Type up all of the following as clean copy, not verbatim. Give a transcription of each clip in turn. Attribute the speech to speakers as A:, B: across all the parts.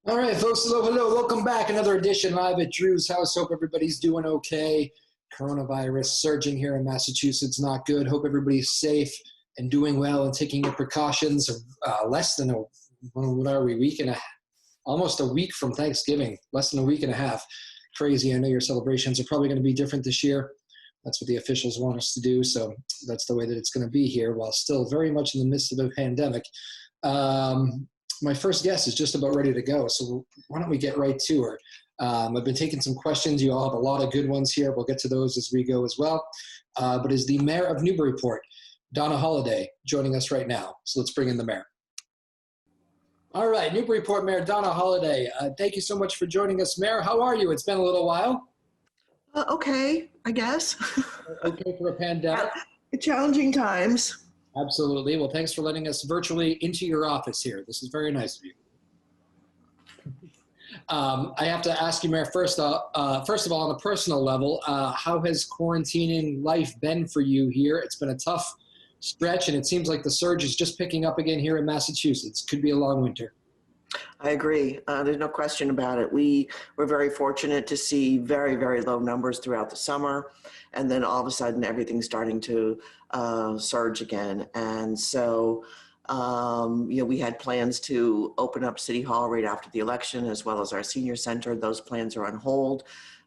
A: All right, folks. Hello, hello. Welcome back. Another edition live at Drew's house. Hope everybody's doing okay. Coronavirus surging here in Massachusetts. Not good. Hope everybody's safe and doing well and taking your precautions. Less than what are we? Almost a week from Thanksgiving. Less than a week and a half. Crazy. I know your celebrations are probably going to be different this year. That's what the officials want us to do. So that's the way that it's going to be here, while still very much in the midst of a pandemic. My first guest is just about ready to go, so why don't we get right to her? I've been taking some questions. You all have a lot of good ones here. We'll get to those as we go as well. But is the mayor of Newburyport, Donna Holaday, joining us right now. So let's bring in the mayor. All right, Newburyport Mayor Donna Holaday. Thank you so much for joining us, Mayor. How are you? It's been a little while.
B: Okay, I guess.
A: Okay for a pandemic.
B: Challenging times.
A: Absolutely. Well, thanks for letting us virtually into your office here. This is very nice of you. I have to ask you, Mayor, first of all, on a personal level, how has quarantining life been for you here? It's been a tough stretch, and it seems like the surge is just picking up again here in Massachusetts. Could be a long winter.
B: I agree. There's no question about it. We were very fortunate to see very, very low numbers throughout the summer. And then all of a sudden, everything's starting to surge again. And so, we had plans to open up City Hall right after the election, as well as our senior center. Those plans are on hold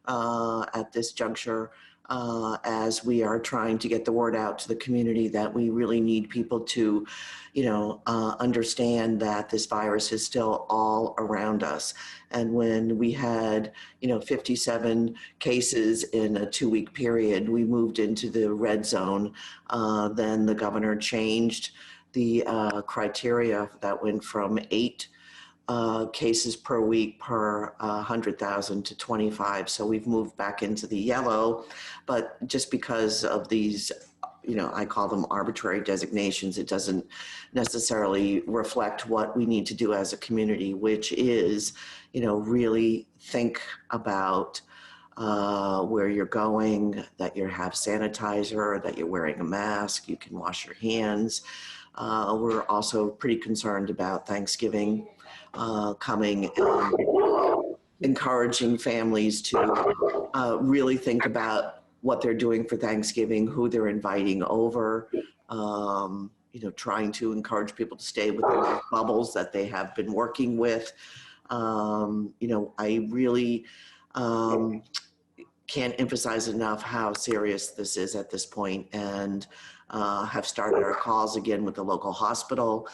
B: at this juncture. As we are trying to get the word out to the community that we really need people to, understand that this virus is still all around us. And when we had, 57 cases in a 2-week period, we moved into the red zone. Then the governor changed the criteria that went from 8 cases per week per 100,000 to 25. So we've moved back into the yellow, but just because of these, I call them arbitrary designations, it doesn't necessarily reflect what we need to do as a community, which is, really think about where you're going, that you have sanitizer, that you're wearing a mask, you can wash your hands. We're also pretty concerned about Thanksgiving coming and encouraging families to really think about what they're doing for Thanksgiving, who they're inviting over, trying to encourage people to stay within their bubbles that they have been working with. I really can't emphasize enough how serious this is at this point, and have started our calls again with the local hospital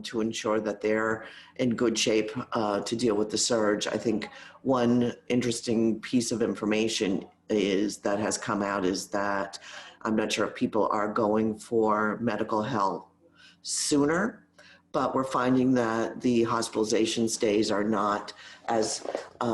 B: to ensure that they're in good shape to deal with the surge. I think one interesting piece of information that has come out is that I'm not sure if people are going for medical help sooner, but we're finding that the hospitalization stays are not as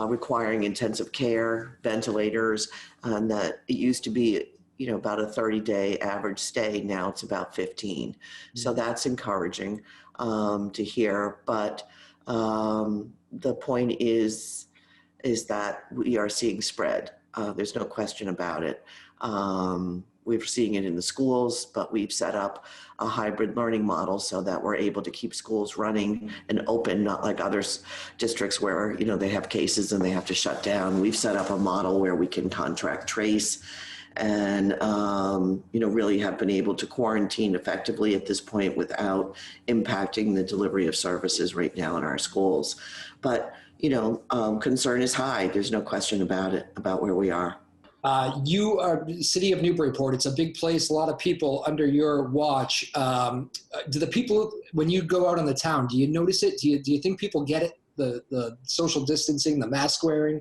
B: requiring intensive care, ventilators, and that it used to be about a 30-day average stay. Now it's about 15. So that's encouraging to hear. But the point is that we are seeing spread. There's no question about it. We're seeing it in the schools, but we've set up a hybrid learning model so that we're able to keep schools running and open, not like other districts where, they have cases and they have to shut down. We've set up a model where we can contract trace and, really have been able to quarantine effectively at this point without impacting the delivery of services right now in our schools. But, concern is high. There's no question about it, about where we are.
A: You are the city of Newburyport. It's a big place, a lot of people under your watch. Do the people, when you go out in the town, do you notice it? Do you think people get it, the social distancing, the mask wearing?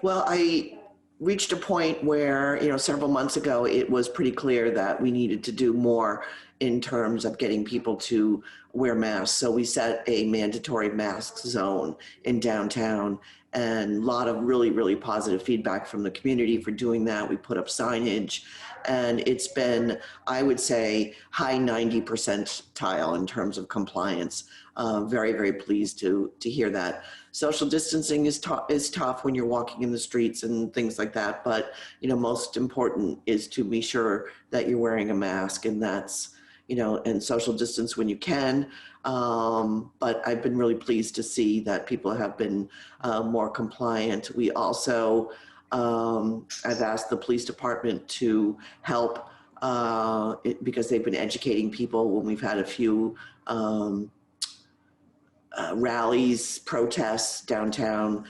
B: Well, I reached a point where, several months ago, it was pretty clear that we needed to do more in terms of getting people to wear masks. So we set a mandatory mask zone in downtown, and a lot of really, really positive feedback from the community for doing that. We put up signage, and it's been, I would say, high 90 percentile in terms of compliance. Very, very pleased to hear that. Social distancing is tough when you're walking in the streets and things like that. But, most important is to be sure that you're wearing a mask, and that's, and social distance when you can. But I've been really pleased to see that people have been more compliant. We also, I've asked the police department to help because they've been educating people when we've had a few rallies, protests downtown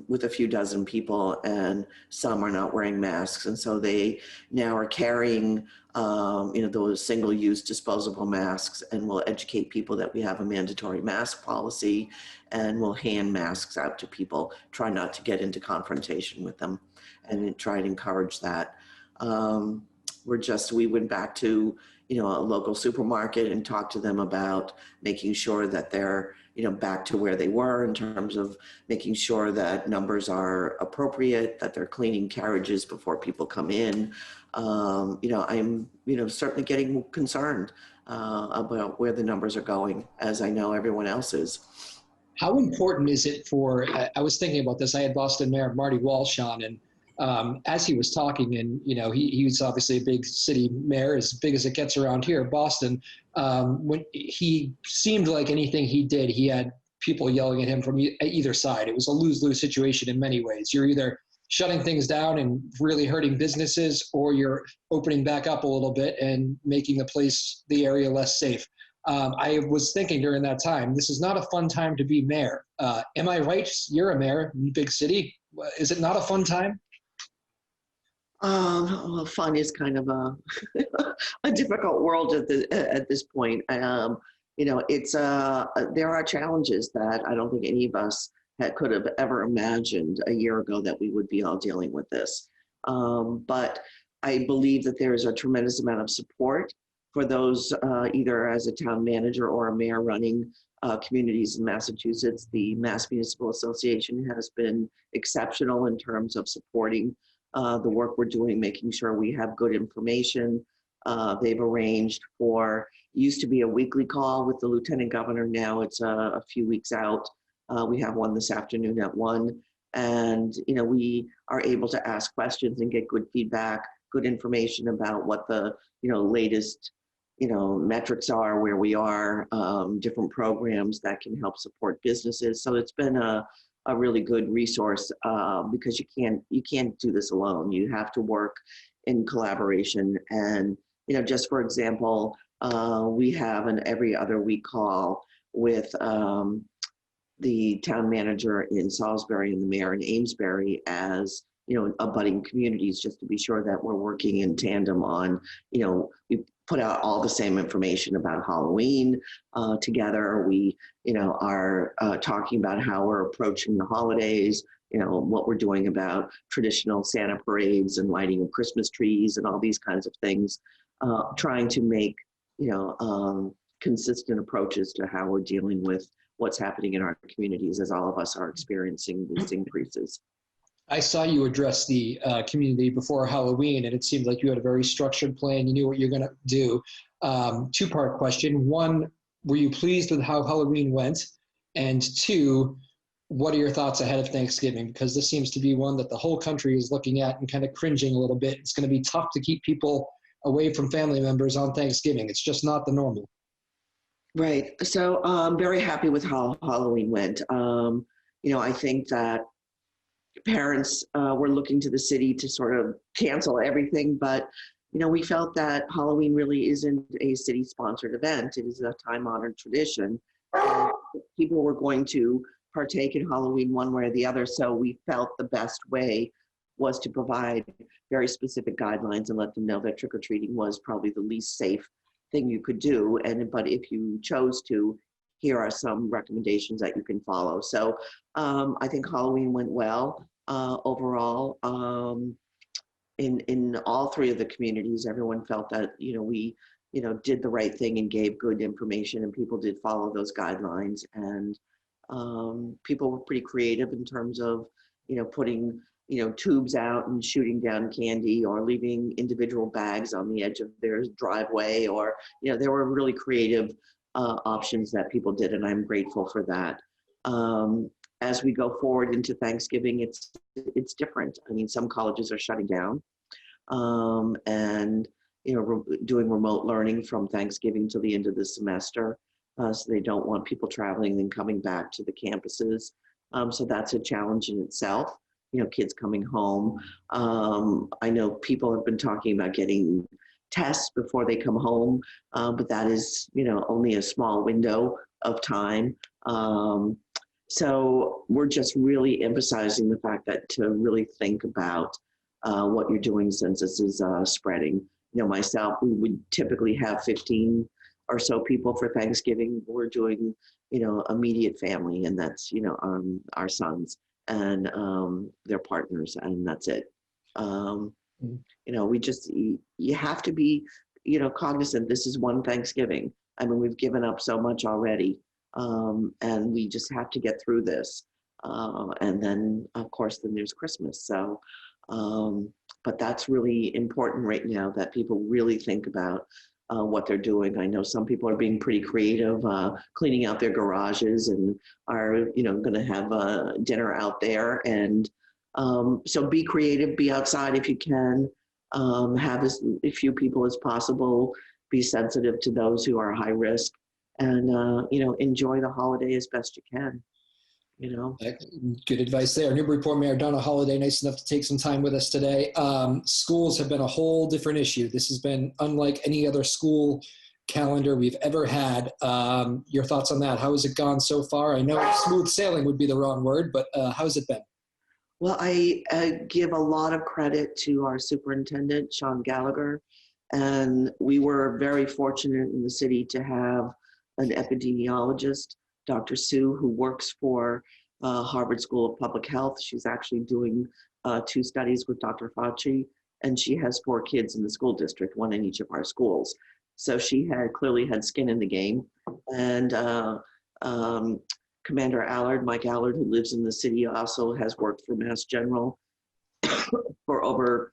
B: with a few dozen people, and some are not wearing masks. And so they now are carrying, those single-use disposable masks, and will educate people that we have a mandatory mask policy, and will hand masks out to people, try not to get into confrontation with them, and try and encourage that. We went back to, a local supermarket and talked to them about making sure that they're, back to where they were in terms of making sure that numbers are appropriate, that they're cleaning carriages before people come in. I'm, certainly getting concerned about where the numbers are going, as I know everyone else is.
A: How important is it for, I was thinking about this, I had Boston Mayor Marty Walsh on, and as he was talking, and he was obviously a big city mayor, as big as it gets around here, Boston. When he seemed like anything he did, he had people yelling at him from either side. It was a lose-lose situation in many ways. You're either shutting things down and really hurting businesses, or you're opening back up a little bit and making the area less safe. I was thinking during that time, this is not a fun time to be mayor. Am I right? You're a mayor, big city. Is it not a fun time?
B: Well, fun is kind of a difficult world at this point. It's there are challenges that I don't think any of us could have ever imagined a year ago that we would be all dealing with this. But I believe that there is a tremendous amount of support for those either as a town manager or a mayor running communities in Massachusetts. The Mass Municipal Association has been exceptional in terms of supporting the work we're doing, making sure we have good information. They've arranged for, used to be a weekly call with the Lieutenant Governor, now it's a few weeks out. We have one this afternoon at 1, and we are able to ask questions and get good feedback, good information about what the latest metrics are, where we are, different programs that can help support businesses. So it's been a really good resource because you can't do this alone. You have to work in collaboration. And just for example, we have an every other week call with the town manager in Salisbury and the mayor in Amesbury as abutting communities, just to be sure that we're working in tandem on, we put out all the same information about Halloween together. We, are talking about how we're approaching the holidays, what we're doing about traditional Santa parades and lighting of Christmas trees and all these kinds of things, trying to make, consistent approaches to how we're dealing with what's happening in our communities as all of us are experiencing these increases.
A: I saw you address the community before Halloween, and it seemed like you had a very structured plan. You knew what you're going to do. Two-part question. One, were you pleased with how Halloween went? And two, what are your thoughts ahead of Thanksgiving? Because this seems to be one that the whole country is looking at and kind of cringing a little bit. It's going to be tough to keep people away from family members on Thanksgiving. It's just not the normal.
B: Right. So I'm very happy with how Halloween went. I think that parents were looking to the city to sort of cancel everything, but we felt that Halloween really isn't a city-sponsored event. It is a time-honored tradition. And people were going to partake in Halloween one way or the other, so we felt the best way was to provide very specific guidelines and let them know that trick-or-treating was probably the least safe thing you could do. But if you chose to, here are some recommendations that you can follow. So I think Halloween went well overall. In all three of the communities, everyone felt that we did the right thing and gave good information, and people did follow those guidelines. And people were pretty creative in terms of putting tubes out and shooting down candy, or leaving individual bags on the edge of their driveway, or there were really creative options that people did, and I'm grateful for that. As we go forward into Thanksgiving, it's different. I mean, some colleges are shutting down, and doing remote learning from Thanksgiving till the end of the semester. So they don't want people traveling and coming back to the campuses. So that's a challenge in itself, kids coming home. I know people have been talking about getting tests before they come home, but that is, only a small window of time. So we're just really emphasizing the fact that to really think about what you're doing since this is spreading. Myself, we would typically have 15 or so people for Thanksgiving. We're doing, immediate family, and that's, our sons and their partners, and that's it. You have to be, cognizant this is one Thanksgiving. I mean, we've given up so much already, and we just have to get through this. And then, of course, then there's Christmas. So, but that's really important right now that people really think about what they're doing. I know some people are being pretty creative, cleaning out their garages and are, going to have dinner out there. And so be creative, be outside if you can, have as few people as possible, be sensitive to those who are high risk, and, enjoy the holiday as best you can.
A: Good advice there. Newburyport Mayor Donna Holaday, nice enough to take some time with us today. Schools have been a whole different issue. This has been unlike any other school calendar we've ever had. Your thoughts on that? How has it gone so far? I know smooth sailing would be the wrong word, but how's it been?
B: Well, I give a lot of credit to our superintendent, Sean Gallagher, and we were very fortunate in the city to have an epidemiologist, Dr. Sue, who works for Harvard School of Public Health. She's actually doing 2 studies with Dr. Fauci, and she has 4 kids in the school district, 1 in each of our schools. So she had clearly had skin in the game. And Commander Allard, Mike Allard, who lives in the city, also has worked for Mass General for over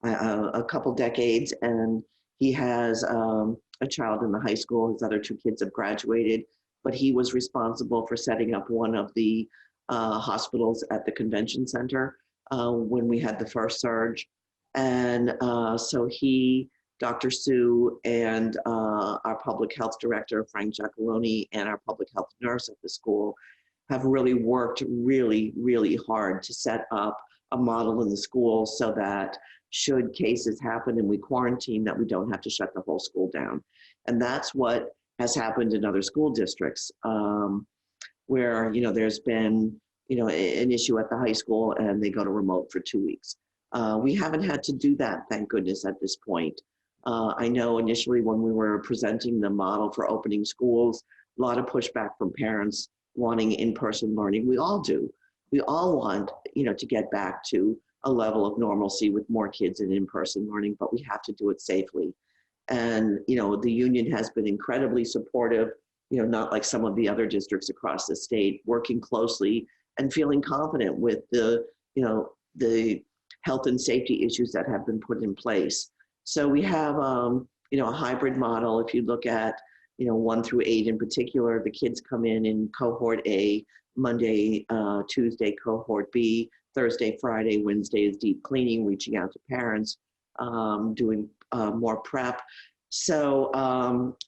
B: a couple decades, and he has a child in the high school. His other 2 kids have graduated, but he was responsible for setting up one of the hospitals at the convention center when we had the first surge. And so he, Dr. Sue, and our public health director, Frank Giacalone, and our public health nurse at the school have really worked really, really hard to set up a model in the school so that should cases happen and we quarantine, that we don't have to shut the whole school down. And that's what has happened in other school districts where, there's been, an issue at the high school and they go to remote for 2 weeks. We haven't had to do that, thank goodness, at this point. I know initially when we were presenting the model for opening schools, a lot of pushback from parents wanting in-person learning. We all do. We all want, to get back to a level of normalcy with more kids in in-person learning, but we have to do it safely. And, the union has been incredibly supportive, not like some of the other districts across the state, working closely and feeling confident with the health and safety issues that have been put in place. So we have, a hybrid model. If you look at, 1 through 8 in particular, the kids come in cohort A, Monday, Tuesday, cohort B, Thursday, Friday, Wednesday is deep cleaning, reaching out to parents, doing more prep. So,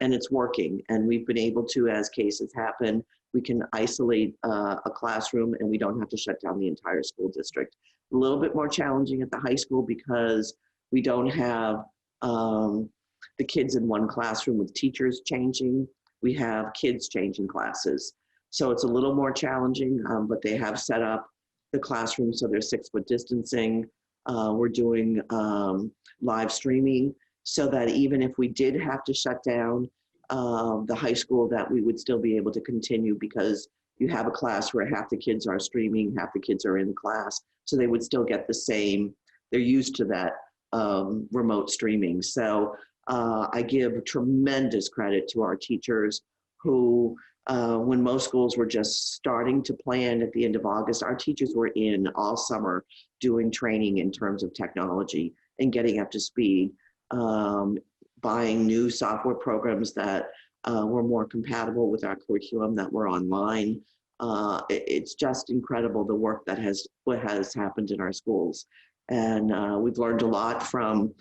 B: and it's working. And we've been able to, as cases happen, we can isolate a classroom and we don't have to shut down the entire school district. A little bit more challenging at the high school because we don't have the kids in one classroom with teachers changing. We have kids changing classes. So it's a little more challenging, but they have set up the classroom so they're 6-foot distancing. We're doing live streaming so that even if we did have to shut down the high school, that we would still be able to continue, because you have a class where half the kids are streaming, half the kids are in class. So they would still get the same, they're used to that remote streaming. So I give tremendous credit to our teachers who, when most schools were just starting to plan at the end of August, our teachers were in all summer doing training in terms of technology and getting up to speed, buying new software programs that were more compatible with our curriculum, that were online. It's just incredible the work that has happened in our schools. And we've learned a lot from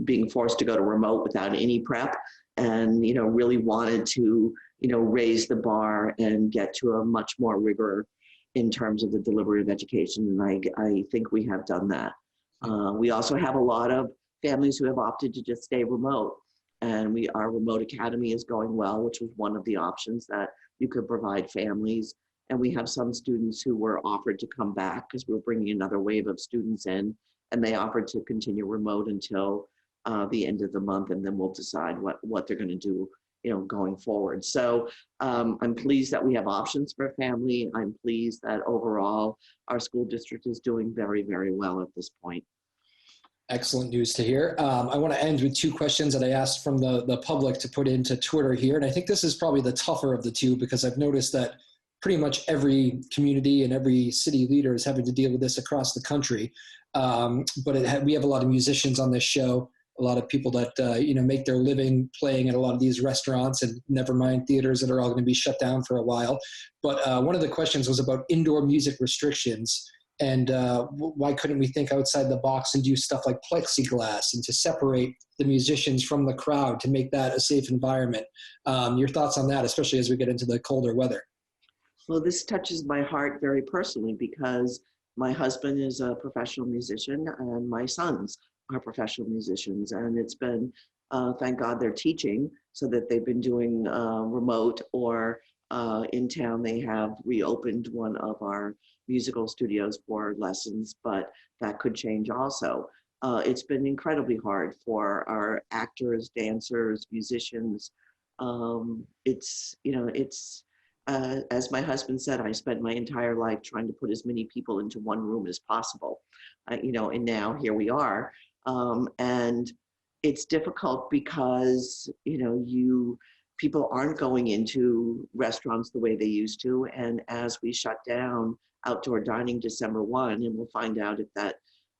B: being forced to go to remote without any prep, and, really wanted to, raise the bar and get to a much more rigor in terms of the delivery of education. And I think we have done that. We also have a lot of families who have opted to just stay remote. And our remote academy is going well, which was one of the options that you could provide families. And we have some students who were offered to come back because we're bringing another wave of students in, and they offered to continue remote until the end of the month, and then we'll decide what they're going to do, going forward. So I'm pleased that we have options for family. I'm pleased that overall our school district is doing very, very well at this point.
A: Excellent news to hear. I want to end with two questions that I asked from the public to put into Twitter here. And I think this is probably the tougher of the two, because I've noticed that pretty much every community and every city leader is having to deal with this across the country. But we have a lot of musicians on this show, a lot of people that make their living playing at a lot of these restaurants, and never mind theaters that are all going to be shut down for a while. But one of the questions was about indoor music restrictions. And why couldn't we think outside the box and do stuff like plexiglass and to separate the musicians from the crowd to make that a safe environment? Your thoughts on that, especially as we get into the colder weather?
B: Well, this touches my heart very personally, because my husband is a professional musician and my sons are professional musicians. And it's been, thank God they're teaching, so that they've been doing remote, or in town they have reopened one of our musical studios for lessons, but that could change also. It's been incredibly hard for our actors, dancers, musicians. As my husband said, I spent my entire life trying to put as many people into one room as possible, and now here we are. And it's difficult because, people aren't going into restaurants the way they used to. And as we shut down outdoor dining December 1, and we'll find out if that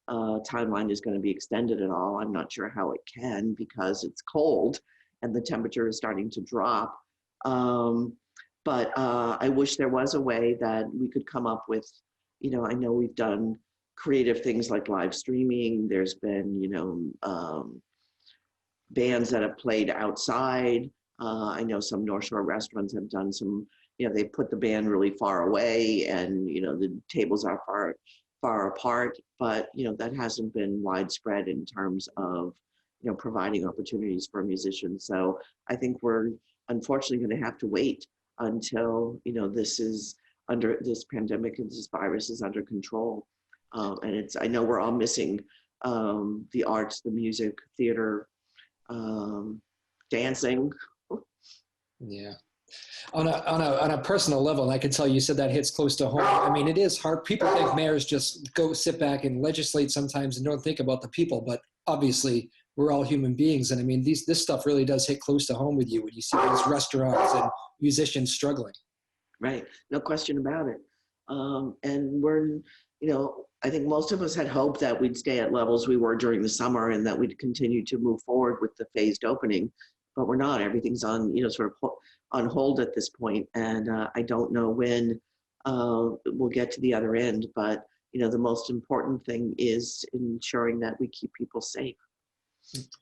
B: timeline is going to be extended at all. I'm not sure how it can, because it's cold and the temperature is starting to drop. But I wish there was a way that we could come up with, I know we've done creative things like live streaming. There's been, bands that have played outside. I know some North Shore restaurants have done some, they put the band really far away, and, the tables are far apart, but, that hasn't been widespread in terms of, providing opportunities for musicians. So I think we're unfortunately going to have to wait until, this pandemic and this virus is under control. And I know we're all missing the arts, the music, theater, dancing.
A: Yeah. On a personal level, and I can tell you said that hits close to home. I mean, it is hard. People think mayors just go sit back and legislate sometimes and don't think about the people, but obviously we're all human beings. And I mean, this stuff really does hit close to home with you when you see these restaurants and musicians struggling.
B: Right. No question about it. And we're, I think most of us had hoped that we'd stay at levels we were during the summer, and that we'd continue to move forward with the phased opening, but we're not. Everything's on, sort of on hold at this point. And I don't know when we'll get to the other end, but, the most important thing is ensuring that we keep people safe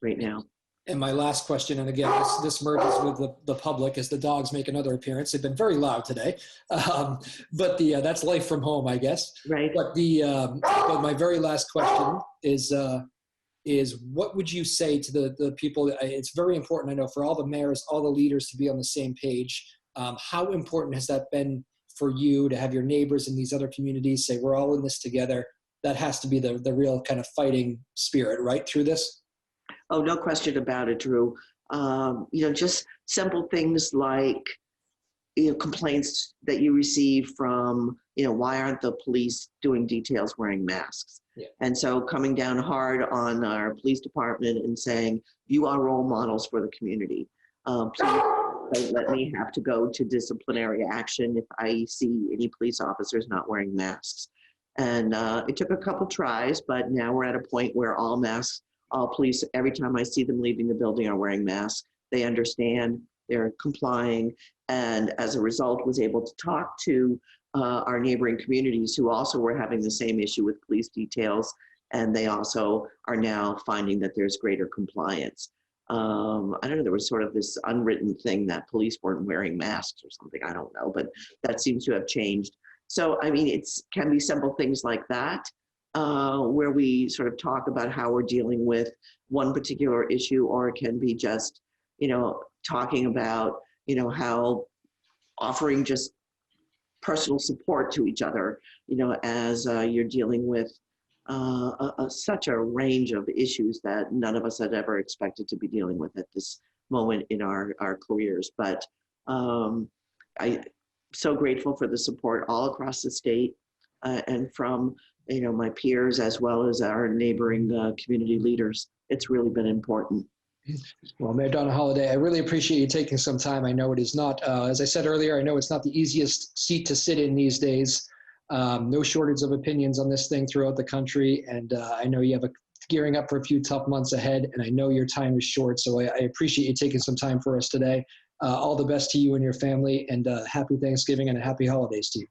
B: right now.
A: And my last question, and again, this merges with the public as the dogs make another appearance. They've been very loud today, but that's life from home, I guess.
B: Right.
A: But but my very last question is what would you say to the people? It's very important, I know, for all the mayors, all the leaders to be on the same page. How important has that been for you to have your neighbors in these other communities say, we're all in this together? That has to be the real kind of fighting spirit, right, through this?
B: Oh, no question about it, Drew. Just simple things like, complaints that you receive from, why aren't the police doing details wearing masks?
A: Yeah.
B: And so coming down hard on our police department and saying, you are role models for the community. Please don't let me have to go to disciplinary action if I see any police officers not wearing masks. And it took a couple tries, but now we're at a point where all police, every time I see them leaving the building, are wearing masks. They understand, they're complying, and as a result was able to talk to our neighboring communities who also were having the same issue with police details, And they also are now finding that there's greater compliance. I don't know, there was sort of this unwritten thing that police weren't wearing masks or something, I don't know, but that seems to have changed. So, I mean, it's can be simple things like that, where we sort of talk about how we're dealing with one particular issue, or it can be just, talking about, how offering just personal support to each other, as you're dealing with such a range of issues that none of us had ever expected to be dealing with at this moment in our careers. But I'm so grateful for the support all across the state, and from my peers as well as our neighboring community leaders. It's really been important.
A: Well, Mayor Donna Holaday, I really appreciate you taking some time. I know it is not, as I said earlier, I know it's not the easiest seat to sit in these days. No shortage of opinions on this thing throughout the country. And I know you have gearing up for a few tough months ahead, and I know your time is short. So I appreciate you taking some time for us today. All the best to you and your family, and happy Thanksgiving and happy holidays to you.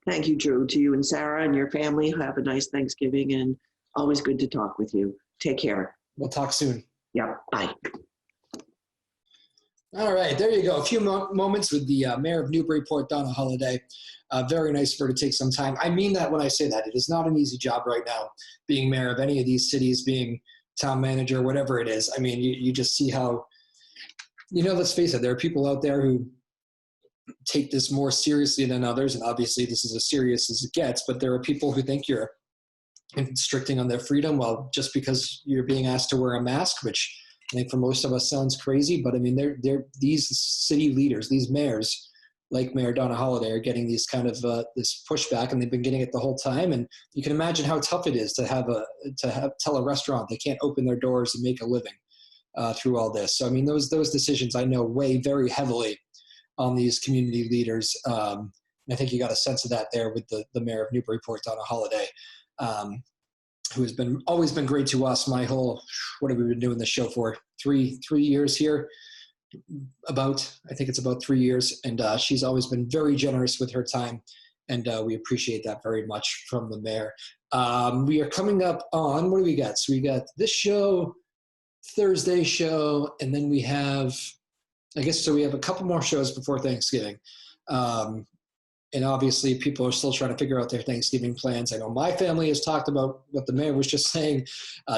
B: Thank you, Drew. To you and Sarah and your family, have a nice Thanksgiving, and always good to talk with you. Take care.
A: We'll talk soon.
B: Yeah, bye.
A: All right, there you go. A few moments with the mayor of Newburyport, Donna Holaday. Very nice of her to take some time. I mean that when I say that. It is not an easy job right now, being mayor of any of these cities, being town manager, whatever it is. I mean, you just see how, let's face it, there are people out there who take this more seriously than others, and obviously this is as serious as it gets, but there are people who think you're constricting on their freedom, well, just because you're being asked to wear a mask, which I think for most of us sounds crazy, but I mean, they're these city leaders, these mayors, like Mayor Donna Holaday, are getting these kind of this pushback, and they've been getting it the whole time. And you can imagine how tough it is to tell a restaurant they can't open their doors and make a living through all this. So I mean, those decisions I know weigh very heavily on these community leaders. And I think you got a sense of that there with the mayor of Newburyport, Donna Holaday. Who has always been great to us. My whole, what have we been doing this show for? Three years here, I think it's about 3 years. And she's always been very generous with her time. And we appreciate that very much from the mayor. We are coming up on, what do we got? So we got this show, Thursday show, and then we have, we have a couple more shows before Thanksgiving. And obviously, people are still trying to figure out their Thanksgiving plans. I know my family has talked about what the mayor was just saying,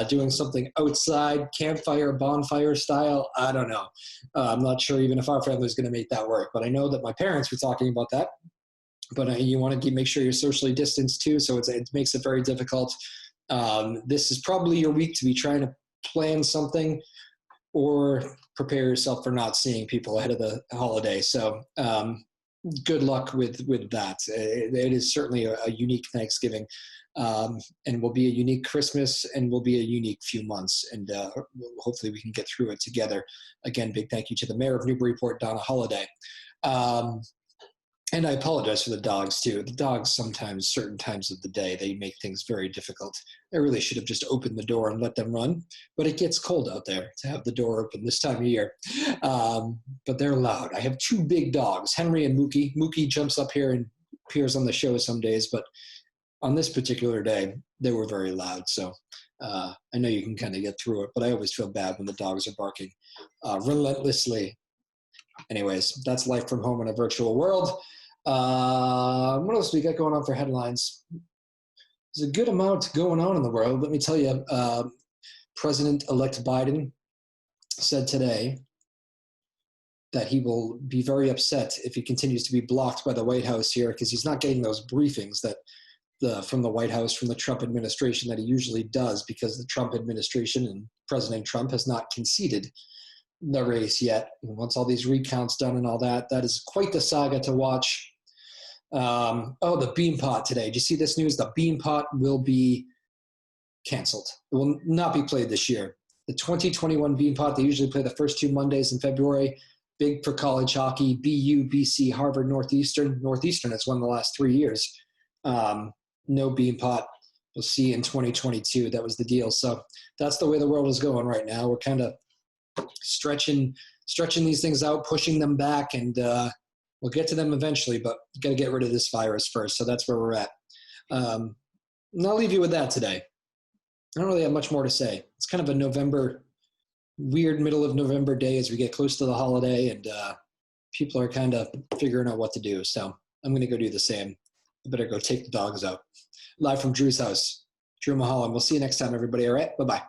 A: doing something outside, campfire, bonfire style. I don't know. I'm not sure even if our family is going to make that work. But I know that my parents were talking about that. But you want to make sure you're socially distanced too, so it makes it very difficult. This is probably your week to be trying to plan something or prepare yourself for not seeing people ahead of the holiday. So good luck with that. It is certainly a unique Thanksgiving, and will be a unique Christmas, and will be a unique few months. And hopefully we can get through it together. Again, big thank you to the mayor of Newburyport, Donna Holaday. And I apologize for the dogs too. The dogs sometimes, certain times of the day, they make things very difficult. I really should have just opened the door and let them run, but it gets cold out there to have the door open this time of year. But they're loud. I have two big dogs, Henry and Mookie. Mookie jumps up here and appears on the show some days, but on this particular day, they were very loud. So I know you can kind of get through it, but I always feel bad when the dogs are barking relentlessly. Anyways, that's life from home in a virtual world. What else we got going on for headlines? There's a good amount going on in the world. Let me tell you, President-elect Biden said today that he will be very upset if he continues to be blocked by the White House here, because he's not getting those briefings from the White House, from the Trump administration, that he usually does, because the Trump administration and President Trump has not conceded the race yet. And once all these recounts done and all that is quite the saga to watch. The bean pot today. Did you see this news? The bean pot will be canceled. It will not be played this year. The 2021 bean pot, they usually play the first 2 Mondays in February. Big for college hockey. BU, BC, Harvard, Northeastern. Northeastern has won the last 3 years. No bean pot. We'll see in 2022. That was the deal. So that's the way the world is going right now. We're kind of stretching these things out, pushing them back, and we'll get to them eventually, but got to get rid of this virus first. So that's where we're at. And I'll leave you with that today. I don't really have much more to say. It's kind of a weird middle of November day as we get close to the holiday, and people are kind of figuring out what to do. So I'm going to go do the same. I better go take the dogs out. Live from Drew's house, Drew Moholland. We'll see you next time, everybody. All right. Bye-bye.